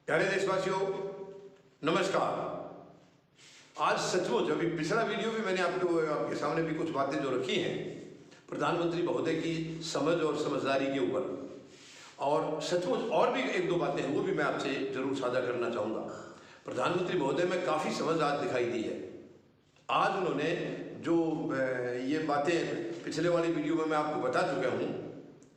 प्यारे देशवासियों, नमस्कार। आज सचमुच अभी पिछला वीडियो भी मैंने आपके सामने भी कुछ बातें जो रखी हैं प्रधानमंत्री महोदय की समझ और समझदारी के ऊपर, और सचमुच और भी एक दो बातें हैं वो भी मैं आपसे जरूर साझा करना चाहूँगा। प्रधानमंत्री महोदय में काफ़ी समझ आज दिखाई दी है। आज उन्होंने जो ये बातें पिछले वाली वीडियो में मैं आपको बता चुका हूँ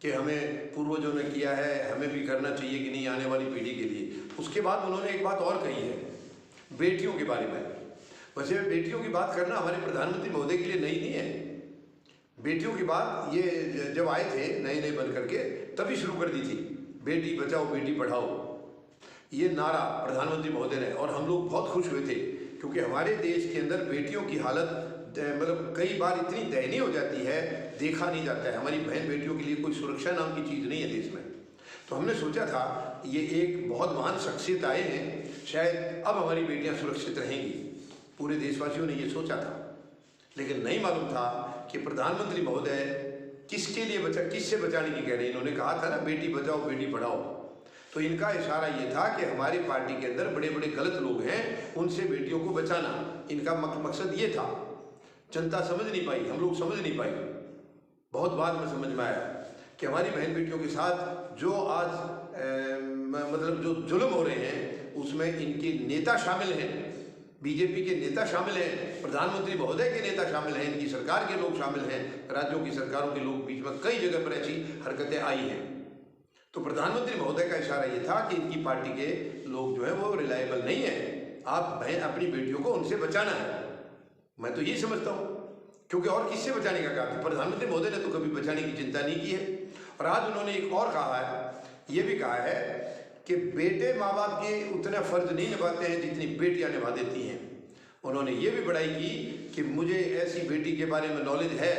कि हमें पूर्वजों ने किया है, हमें भी करना चाहिए कि नहीं आने वाली पीढ़ी के लिए। उसके बाद उन्होंने एक बात और कही है बेटियों के बारे में। वैसे बेटियों की बात करना हमारे प्रधानमंत्री महोदय के लिए नई नहीं है। बेटियों की बात ये जब आए थे नए नए बन करके तभी शुरू कर दी थी, बेटी बचाओ बेटी पढ़ाओ, ये नारा प्रधानमंत्री महोदय ने। और हम लोग बहुत खुश हुए थे क्योंकि हमारे देश के अंदर बेटियों की हालत मतलब कई बार इतनी दयनीय हो जाती है, देखा नहीं जाता है। हमारी बहन बेटियों के लिए कोई सुरक्षा नाम की चीज़ नहीं है देश में। तो हमने सोचा था ये एक बहुत महान शख्सियत आए हैं, शायद अब हमारी बेटियां सुरक्षित रहेंगी। पूरे देशवासियों ने ये सोचा था, लेकिन नहीं मालूम था कि प्रधानमंत्री महोदय किसके लिए किससे बचाने की कह रहे हैं। इन्होंने कहा था ना बेटी बचाओ बेटी पढ़ाओ, तो इनका इशारा ये था कि हमारी पार्टी के अंदर बड़े बड़े गलत लोग हैं, उनसे बेटियों को बचाना इनका मकसद ये था। जनता समझ नहीं पाई, हम लोग समझ नहीं पाई। बहुत बाद में समझ में आया कि हमारी बहन बेटियों के साथ जो आज मतलब जो जुल्म हो रहे हैं उसमें इनके नेता शामिल हैं, बीजेपी के नेता शामिल हैं, प्रधानमंत्री महोदय के नेता शामिल हैं, इनकी सरकार के लोग शामिल हैं, राज्यों की सरकारों के लोग बीच में कई जगह पर ऐसी हरकतें आई हैं। तो प्रधानमंत्री महोदय का इशारा ये था कि इनकी पार्टी के लोग जो है वो रिलायबल नहीं है, आप अपनी बेटियों को उनसे बचाना है। मैं तो यही समझता हूँ, क्योंकि और किससे बचाने का कहा था। प्रधानमंत्री महोदय ने तो कभी बचाने की चिंता नहीं की है। और आज उन्होंने एक और कहा है, ये भी कहा है कि बेटे माँ बाप के उतना फर्ज नहीं निभाते हैं जितनी बेटियां निभा देती हैं। उन्होंने ये भी बड़ाई की कि मुझे ऐसी बेटी के बारे में नॉलेज है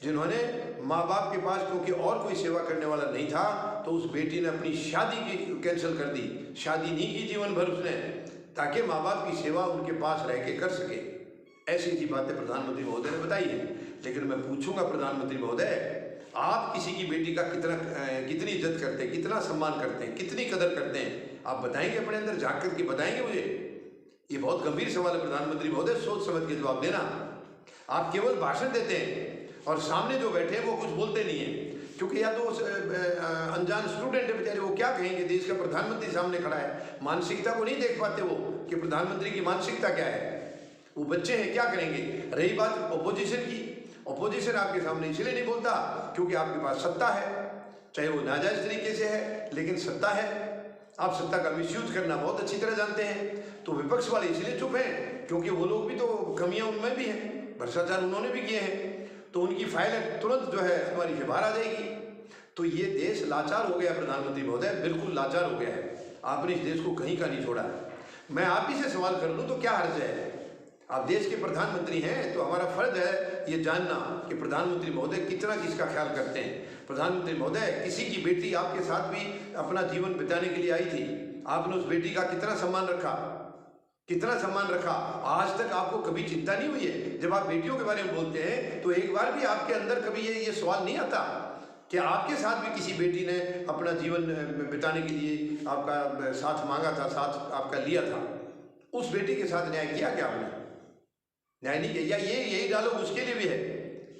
जिन्होंने माँ बाप के पास क्योंकि और कोई सेवा करने वाला नहीं था तो उस बेटी ने अपनी शादी की कैंसिल कर दी, शादी नहीं की जीवन भर उसने, ताकि माँ बाप की सेवा उनके पास रह के कर सके। ऐसी ऐसी बातें प्रधानमंत्री महोदय ने बताई है। लेकिन मैं पूछूंगा प्रधानमंत्री महोदय, आप किसी की बेटी का कितनी इज्जत करते हैं, कितना सम्मान करते हैं, कितनी कदर करते हैं, आप बताएंगे? अपने अंदर झांक करके बताएंगे मुझे? ये बहुत गंभीर सवाल है प्रधानमंत्री महोदय, सोच समझ के जवाब देना। आप केवल भाषण देते हैं और सामने जो बैठे हैं वो कुछ बोलते नहीं है, क्योंकि या तो अनजान स्टूडेंट है बेचारे, वो क्या कहेंगे? देश का प्रधानमंत्री सामने खड़ा है, मानसिकता को नहीं देख पाते वो कि प्रधानमंत्री की मानसिकता क्या है। वो बच्चे हैं, क्या करेंगे? रही बात ऑपोजिशन की, ऑपोजिशन आपके सामने इसलिए नहीं बोलता क्योंकि आपके पास सत्ता है, चाहे वो नाजायज तरीके से है लेकिन सत्ता है। आप सत्ता का मिसयूज करना बहुत अच्छी तरह जानते हैं। तो विपक्ष वाले इसलिए चुप हैं क्योंकि वो लोग भी तो कमियां उनमें भी हैं, भ्रष्टाचार उन्होंने भी किए हैं, तो उनकी फाइल तुरंत जो है हमारी से बाहर आ जाएगी। तो ये देश लाचार हो गया प्रधानमंत्री महोदय, बिल्कुल लाचार हो गया है। आपने इस देश को कहीं का नहीं छोड़ा है। मैं आप ही से सवाल कर लूँ तो क्या हर्ज है? आप देश के प्रधानमंत्री हैं तो हमारा फर्ज है ये जानना कि प्रधानमंत्री महोदय कितना किसका ख्याल करते हैं। प्रधानमंत्री महोदय, किसी की बेटी आपके साथ भी अपना जीवन बिताने के लिए आई थी, आपने उस बेटी का कितना सम्मान रखा, कितना सम्मान रखा? आज तक आपको कभी चिंता नहीं हुई है? जब आप बेटियों के बारे में बोलते हैं तो एक बार भी आपके अंदर कभी ये सवाल नहीं आता कि आपके साथ भी किसी बेटी ने अपना जीवन बिताने के लिए आपका साथ मांगा था, साथ आपका लिया था? उस बेटी के साथ न्याय किया क्या आपने? न्याय नहीं किया। या यही डायलॉग उसके लिए भी है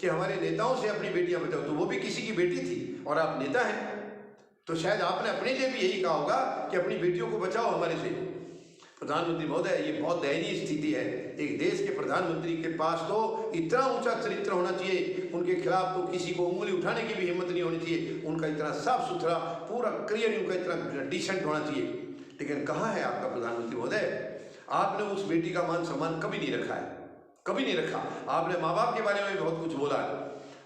कि हमारे नेताओं से अपनी बेटियां बचाओ, तो वो भी किसी की बेटी थी और आप नेता हैं, तो शायद आपने अपने लिए भी यही कहा होगा कि अपनी बेटियों को बचाओ हमारे से। प्रधानमंत्री महोदय, ये बहुत दयनीय स्थिति है। एक देश के प्रधानमंत्री के पास तो इतना ऊंचा चरित्र होना चाहिए, उनके खिलाफ तो किसी को उंगली उठाने की भी हिम्मत नहीं होनी चाहिए। उनका इतना साफ सुथरा पूरा करियर उनका इतना डिसेंट होना चाहिए। लेकिन कहाँ है आपका प्रधानमंत्री महोदय? आपने उस बेटी का मान सम्मान कभी नहीं रखा है, कभी नहीं रखा। आपने माँ बाप के बारे में भी बहुत कुछ बोला है।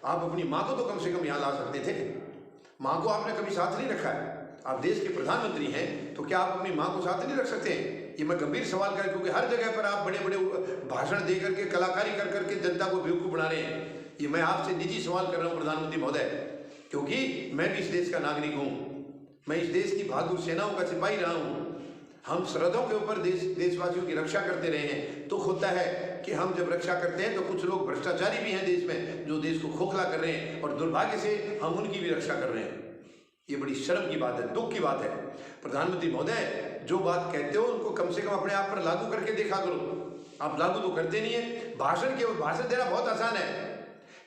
आप अपनी माँ को तो कम से कम यहाँ ला सकते थे, माँ को आपने कभी साथ नहीं रखा है। आप देश के प्रधानमंत्री हैं तो क्या आप अपनी माँ को साथ नहीं रख सकते? ये मैं गंभीर सवाल कर, क्योंकि हर जगह पर आप बड़े बड़े भाषण दे करके, कलाकारी कर करके जनता को बेवकूफ़ बना रहे हैं। ये मैं आपसे निजी सवाल कर रहा हूँ प्रधानमंत्री महोदय, क्योंकि मैं भी इस देश का नागरिक हूँ, मैं इस देश की बहादुर सेनाओं का सिपाही रहा हूँ। हम सरहदों के ऊपर देशवासियों की रक्षा करते रहे हैं। दुख होता है कि हम जब रक्षा करते हैं तो कुछ लोग भ्रष्टाचारी भी हैं देश में जो देश को खोखला कर रहे हैं, और दुर्भाग्य से हम उनकी भी रक्षा कर रहे हैं। ये बड़ी शर्म की बात है, दुख की बात है। प्रधानमंत्री महोदय, जो बात कहते हो उनको कम से कम अपने आप पर लागू करके देखा करो। आप लागू तो करते नहीं है। भाषण देना बहुत आसान है,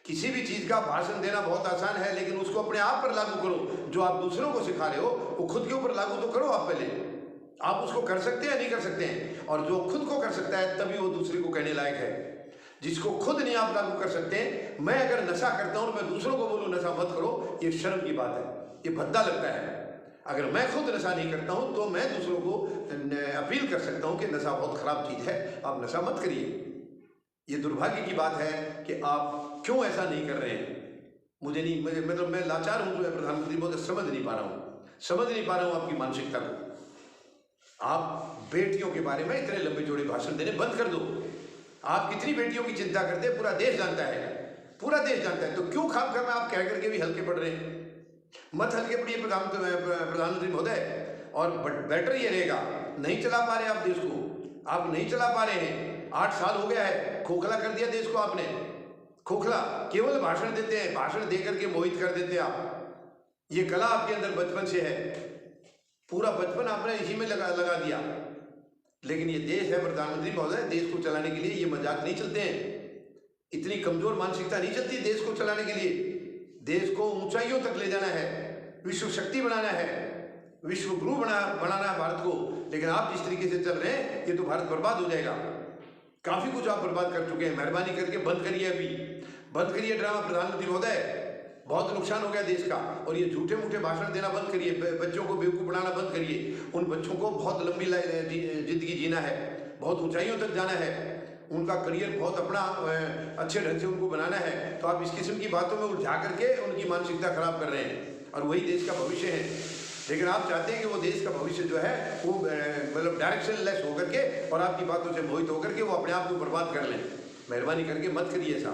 किसी भी चीज का भाषण देना बहुत आसान है, लेकिन उसको अपने आप पर लागू करो। जो आप दूसरों को सिखा रहे हो वो खुद के ऊपर लागू तो करो। आप पहले आप उसको कर सकते हैं, नहीं कर सकते हैं? और जो खुद को कर सकता है तभी वो दूसरे को कहने लायक है। जिसको खुद नहीं आप लागू कर सकते हैं, मैं अगर नशा करता हूं, मैं दूसरों को बोलूं नशा मत करो, ये शर्म की बात है, ये भद्दा लगता है। अगर मैं खुद नशा नहीं करता हूं तो मैं दूसरों को अपील कर सकता हूं कि नशा बहुत खराब चीज है, आप नशा मत करिए। ये दुर्भाग्य की बात है कि आप क्यों ऐसा नहीं कर रहे हैं। मुझे मतलब मैं लाचार हूं, जो है प्रधानमंत्री महोदय, समझ नहीं पा रहा हूं आपकी मानसिकता को। आप बेटियों के बारे में इतने लंबे चौड़े भाषण देने बंद कर दो। आप कितनी बेटियों की चिंता करते हैं पूरा देश जानता है, पूरा देश जानता है। तो क्यों खाम खा में आप कह करके भी हल्के पड़ रहे हैं? मत हल्के पड़िए प्रधानमंत्री महोदय। और बेटर ये रहेगा, नहीं चला पा रहे आप देश को, आप नहीं चला पा रहे हैं। 8 साल हो गया है, खोखला कर दिया देश को आपने, खोखला। केवल भाषण देते हैं, भाषण दे करके मोहित कर देते हैं आप। ये कला आपके अंदर बचपन से है, पूरा बचपन आपने इसी में लगा दिया। लेकिन ये देश है प्रधानमंत्री महोदय, देश को चलाने के लिए ये मजाक नहीं चलते हैं। इतनी कमजोर मानसिकता नहीं चलती देश को चलाने के लिए। देश को ऊंचाइयों तक ले जाना है, विश्व शक्ति बनाना है, विश्व गुरु बनाना है भारत को। लेकिन आप जिस तरीके से चल रहे हैं, ये तो भारत बर्बाद हो जाएगा। काफी कुछ आप बर्बाद कर चुके हैं, मेहरबानी करके बंद करिए, अभी बंद करिए ड्रामा प्रधानमंत्री महोदय। बहुत नुकसान हो गया देश का। और ये झूठे मूठे भाषण देना बंद करिए, बच्चों को बेवकूफ बनाना बंद करिए। उन बच्चों को बहुत लंबी जिंदगी जीना है, बहुत ऊंचाइयों तक जाना है, उनका करियर बहुत अपना अच्छे ढंग से उनको बनाना है। तो आप इस किस्म की बातों में उलझा करके उनकी मानसिकता खराब कर रहे हैं, और वही देश का भविष्य है। लेकिन आप चाहते हैं कि वो देश का भविष्य जो है वो मतलब डायरेक्शन लेस होकर के और आपकी बातों से मोहित होकर के वो अपने आप को बर्बाद कर लें। मेहरबानी करके मत करिए ऐसा,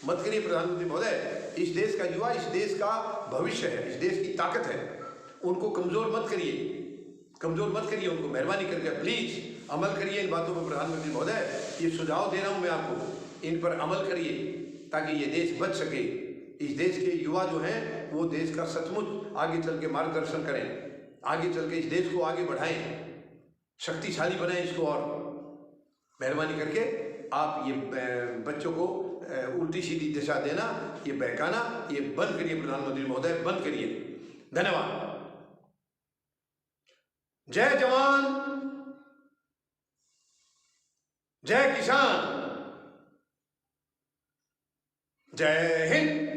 मत करिए प्रधानमंत्री महोदय। इस देश का युवा, इस देश का भविष्य है, इस देश की ताकत है, उनको कमजोर मत करिए, कमजोर मत करिए उनको। मेहरबानी करके प्लीज अमल करिए इन बातों पर प्रधानमंत्री महोदय। ये सुझाव दे रहा हूं मैं आपको, इन पर अमल करिए ताकि ये देश बच सके। इस देश के युवा जो हैं वो देश का सचमुच आगे चल के मार्गदर्शन करें, आगे चल के इस देश को आगे बढ़ाएं, शक्तिशाली बनाएं इसको। और मेहरबानी करके आप ये बच्चों को उल्टी सीधी दिशा देना, ये बहकाना, ये बंद करिए प्रधानमंत्री महोदय, बंद करिए। धन्यवाद। जय जवान, जय किसान, जय हिंद।